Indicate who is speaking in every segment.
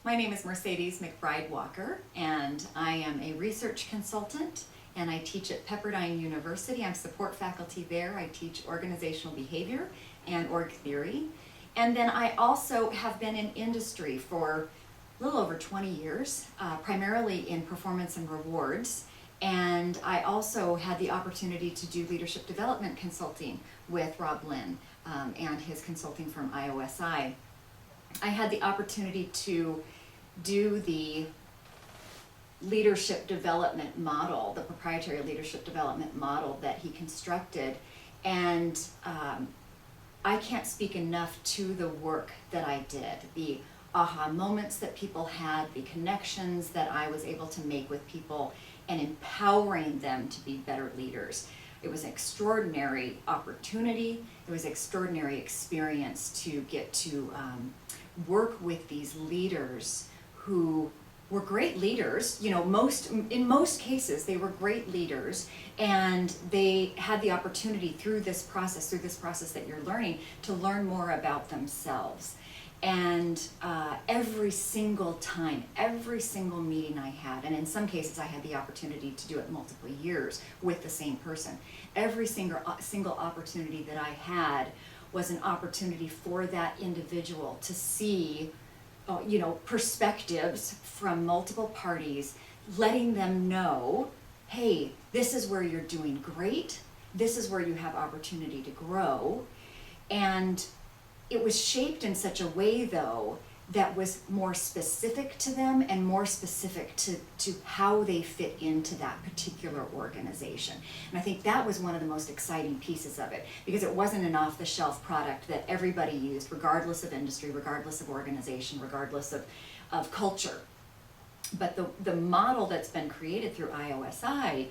Speaker 1: My name is Mercedes McBride Walker, and I am a research consultant, and I teach at Pepperdine University. I'm support faculty there. I teach organizational behavior and org theory. And then I also have been in industry for a little over 20 years, primarily in performance and rewards. And I also had the opportunity to do leadership development consulting with Rob Lynn and his consulting firm IOSI. I had the opportunity to do the leadership development model, the proprietary leadership development model that he constructed, and I can't speak enough to the work that I did, the aha moments that people had, the connections that I was able to make with people, and empowering them to be better leaders. It was an extraordinary opportunity. It was an extraordinary experience to get to work with these leaders who were great leaders. You know, in most cases, they were great leaders, and they had the opportunity through this process that you're learning, to learn more about themselves. And every single time, every single meeting I had, and in some cases I had the opportunity to do it multiple years with the same person, every single opportunity that I had was an opportunity for that individual to see perspectives from multiple parties, letting them know, hey, this is where you're doing great, this is where you have opportunity to grow. And it was shaped in such a way, though, that was more specific to them and more specific to how they fit into that particular organization. And I think that was one of the most exciting pieces of it, because it wasn't an off-the-shelf product that everybody used, regardless of industry, regardless of organization, regardless of culture. But the model that's been created through IOSI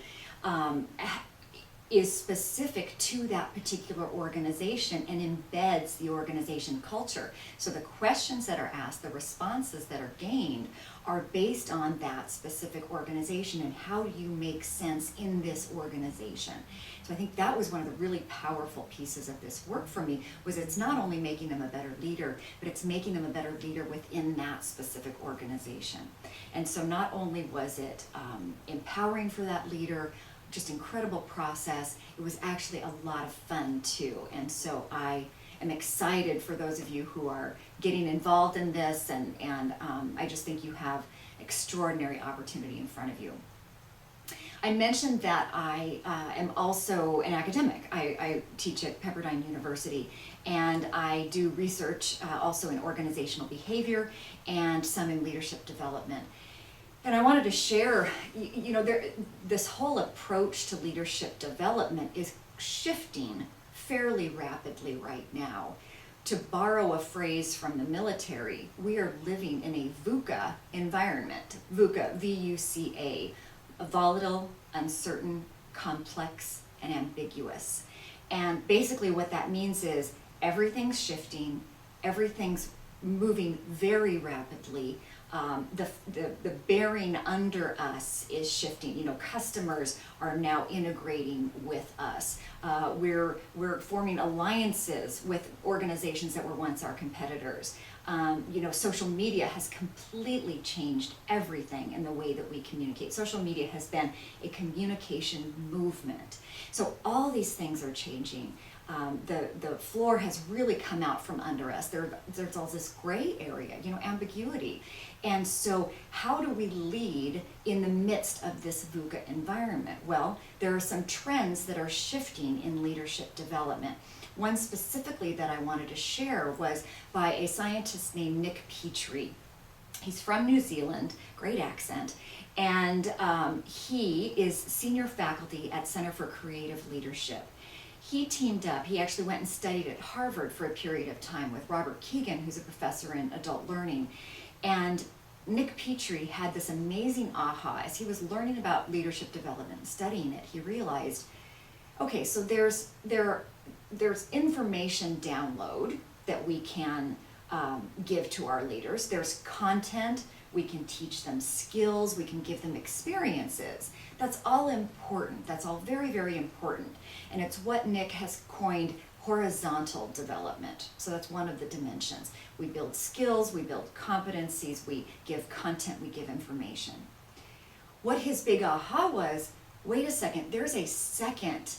Speaker 1: is specific to that particular organization and embeds the organization culture. So the questions that are asked, the responses that are gained, are based on that specific organization and how do you make sense in this organization. So I think that was one of the really powerful pieces of this work for me, was it's not only making them a better leader, but it's making them a better leader within that specific organization. And so not only was it empowering for that leader, just incredible process, it was actually a lot of fun too. And so I am excited for those of you who are getting involved in this, and I just think you have extraordinary opportunity in front of you. I mentioned that I am also an academic. I teach at Pepperdine University, and I do research also in organizational behavior and some in leadership development. And I wanted to share, this whole approach to leadership development is shifting fairly rapidly right now. To borrow a phrase from the military, we are living in a VUCA environment. VUCA, V-U-C-A, volatile, uncertain, complex, and ambiguous. And basically what that means is everything's shifting, everything's moving very rapidly. The bearing under us is shifting. Customers are now integrating with us. We're forming alliances with organizations that were once our competitors. Social media has completely changed everything in the way that we communicate. Social media has been a communication movement. So all these things are changing. The floor has really come out from under us. There's all this gray area, ambiguity. And so how do we lead in the midst of this VUCA environment? Well, there are some trends that are shifting in leadership development. One specifically that I wanted to share was by a scientist named Nick Petrie. He's from New Zealand, great accent, and he is senior faculty at Center for Creative Leadership. He teamed up, he actually went and studied at Harvard for a period of time with Robert Keegan, who's a professor in adult learning. And Nick Petrie had this amazing aha as he was learning about leadership development and studying it. He realized, okay, so there's information download that we can give to our leaders. There's content, we can teach them skills, we can give them experiences. That's all important. That's all very, very important. And it's what Nick has coined horizontal development. So that's one of the dimensions. We build skills, we build competencies, we give content, we give information. What his big aha was, wait a second, there's a second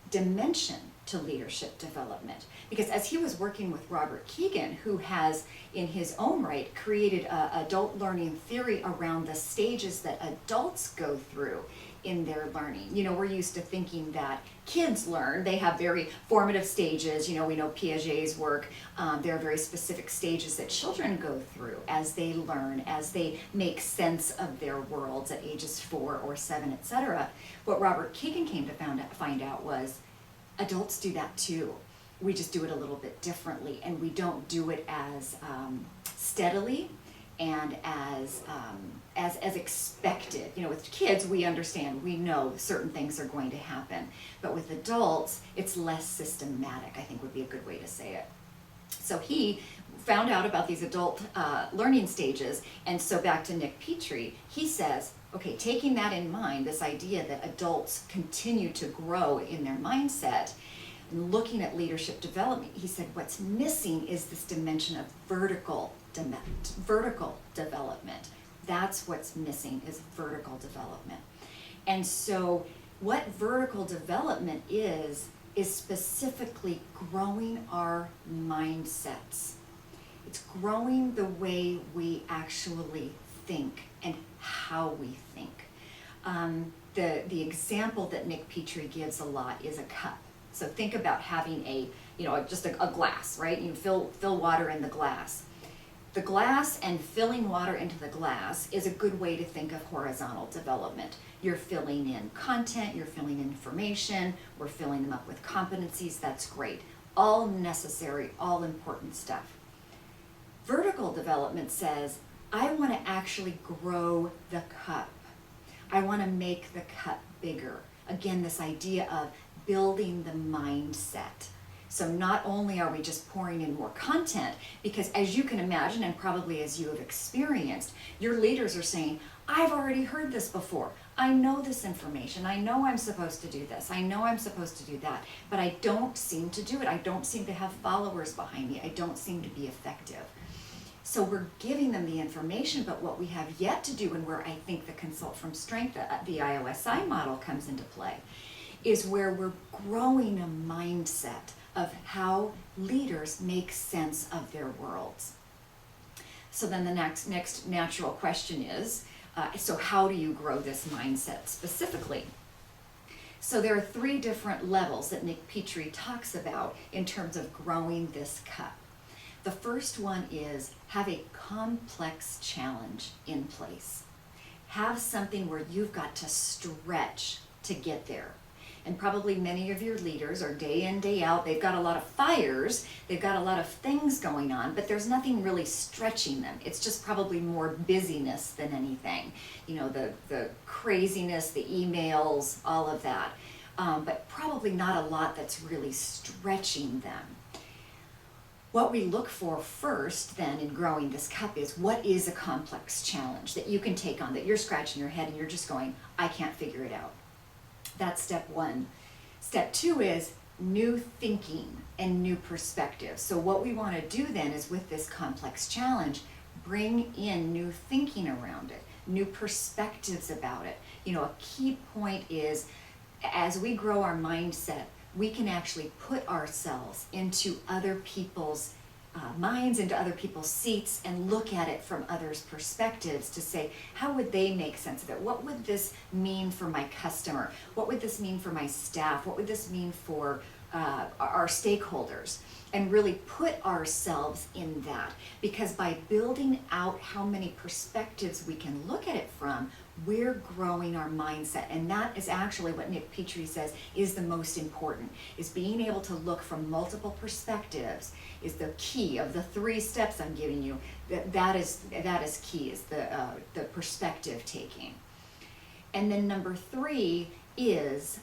Speaker 1: dimension to leadership development. Because as he was working with Robert Keegan, who has in his own right created adult learning theory around the stages that adults go through in their learning. You know, we're used to thinking that kids learn, they have very formative stages. You know, we know Piaget's work, there are very specific stages that children go through as they learn, as they make sense of their worlds at ages 4 or 7, etc. What Robert Keegan came to find out was adults do that too. We just do it a little bit differently, and we don't do it as steadily and as expected. You know, with kids, we understand, we know certain things are going to happen, but with adults, it's less systematic, I think would be a good way to say it. So he found out about these adult learning stages, and so back to Nick Petrie, he says, okay, taking that in mind, this idea that adults continue to grow in their mindset, and looking at leadership development, he said what's missing is this dimension of vertical development. That's what's missing, is vertical development. And so what vertical development is specifically growing our mindsets. It's growing the way we actually think and how we think. The example that Nick Petrie gives a lot is a cup. So think about having just a glass, right? You fill water in the glass. The glass and filling water into the glass is a good way to think of horizontal development. You're filling in content, you're filling in information, we're filling them up with competencies, that's great. All necessary, all important stuff. Vertical development says, I want to actually grow the cup. I want to make the cup bigger. Again, this idea of building the mindset. So not only are we just pouring in more content, because as you can imagine, and probably as you have experienced, your leaders are saying, I've already heard this before. I know this information. I know I'm supposed to do this. I know I'm supposed to do that, but I don't seem to do it. I don't seem to have followers behind me. I don't seem to be effective. So we're giving them the information, but what we have yet to do, and where I think the Consult from Strength, the IOSI model comes into play, is where we're growing a mindset of how leaders make sense of their worlds. So then the next natural question is, so how do you grow this mindset specifically? So there are 3 different levels that Nick Petrie talks about in terms of growing this cup. The first one is have a complex challenge in place. Have something where you've got to stretch to get there. And probably many of your leaders are day in, day out, they've got a lot of fires, they've got a lot of things going on, but there's nothing really stretching them. It's just probably more busyness than anything. You know, the craziness, the emails, all of that. But probably not a lot that's really stretching them. What we look for first then in growing this cup is, what is a complex challenge that you can take on, that you're scratching your head and you're just going, I can't figure it out. That's step 1. Step 2 is new thinking and new perspective. So what we want to do then is, with this complex challenge, bring in new thinking around it, new perspectives about it. You know, a key point is, as we grow our mindset, we can actually put ourselves into other people's minds, into other people's seats, and look at it from others' perspectives to say, how would they make sense of it? What would this mean for my customer? What would this mean for my staff? What would this mean for our stakeholders? And really put ourselves in that, because by building out how many perspectives we can look at it from, we're growing our mindset. And that is actually what Nick Petrie says is the most important, is being able to look from multiple perspectives is the key of the 3 steps I'm giving you. That is key, is the perspective taking. And then number 3 is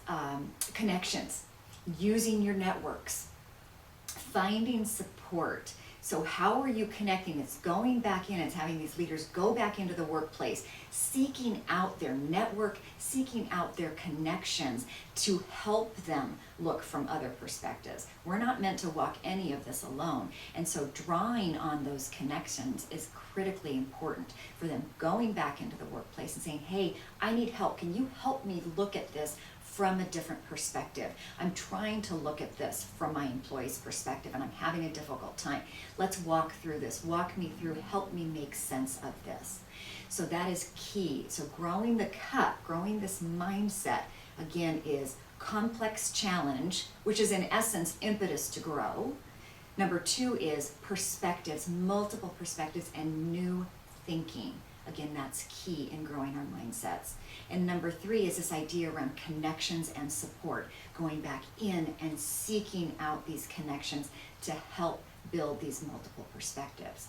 Speaker 1: connections, using your networks, finding support, So how are you connecting? It's going back in, it's having these leaders go back into the workplace, seeking out their network, seeking out their connections to help them look from other perspectives. We're not meant to walk any of this alone. And so drawing on those connections is critically important for them going back into the workplace and saying, hey, I need help. Can you help me look at this from a different perspective? I'm trying to look at this from my employee's perspective and I'm having a difficult time. Let's walk through this. Walk me through, help me make sense of this. So that is key. So growing the cup, growing this mindset, again, is complex challenge, which is in essence impetus to grow. Number 2 is perspectives, multiple perspectives and new thinking. Again, that's key in growing our mindsets. And number 3 is this idea around connections and support, going back in and seeking out these connections to help build these multiple perspectives.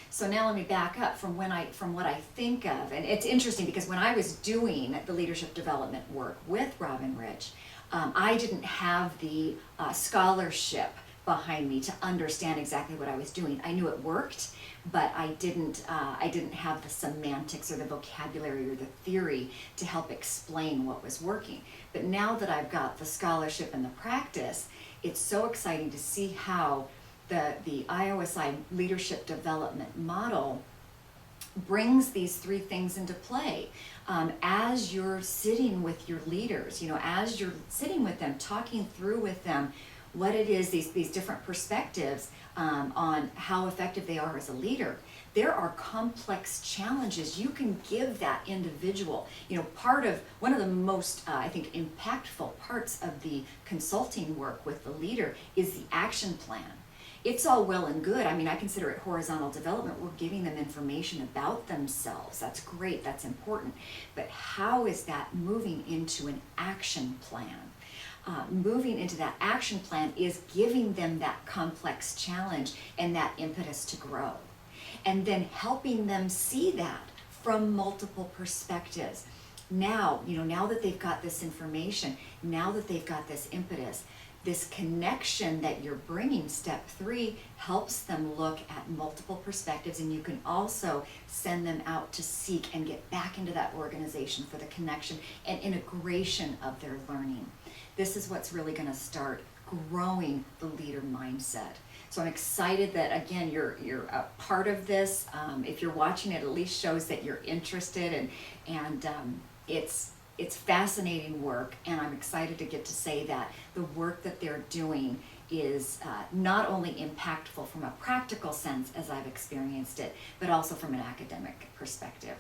Speaker 1: So now let me back up from what I think of, and it's interesting because when I was doing the leadership development work with Robin Rich, I didn't have the scholarship behind me to understand exactly what I was doing. I knew it worked, but I didn't have the semantics or the vocabulary or the theory to help explain what was working. But now that I've got the scholarship and the practice, it's so exciting to see how the IOSI leadership development model brings these 3 things into play. As you're sitting with your leaders, as you're sitting with them, talking through with them what it is, these different perspectives on how effective they are as a leader. There are complex challenges you can give that individual. One of the most, I think, impactful parts of the consulting work with the leader is the action plan. It's all well and good. I consider it horizontal development. We're giving them information about themselves. That's great, that's important. But how is that moving into an action plan? Moving into that action plan is giving them that complex challenge and that impetus to grow. And then helping them see that from multiple perspectives. Now that they've got this information, now that they've got this impetus, this connection that you're bringing, step 3, helps them look at multiple perspectives, and you can also send them out to seek and get back into that organization for the connection and integration of their learning. This is what's really going to start growing the leader mindset. So I'm excited that, again, you're a part of this. If you're watching, it at least shows that you're interested, and it's fascinating work, and I'm excited to get to say that the work that they're doing is not only impactful from a practical sense as I've experienced it, but also from an academic perspective.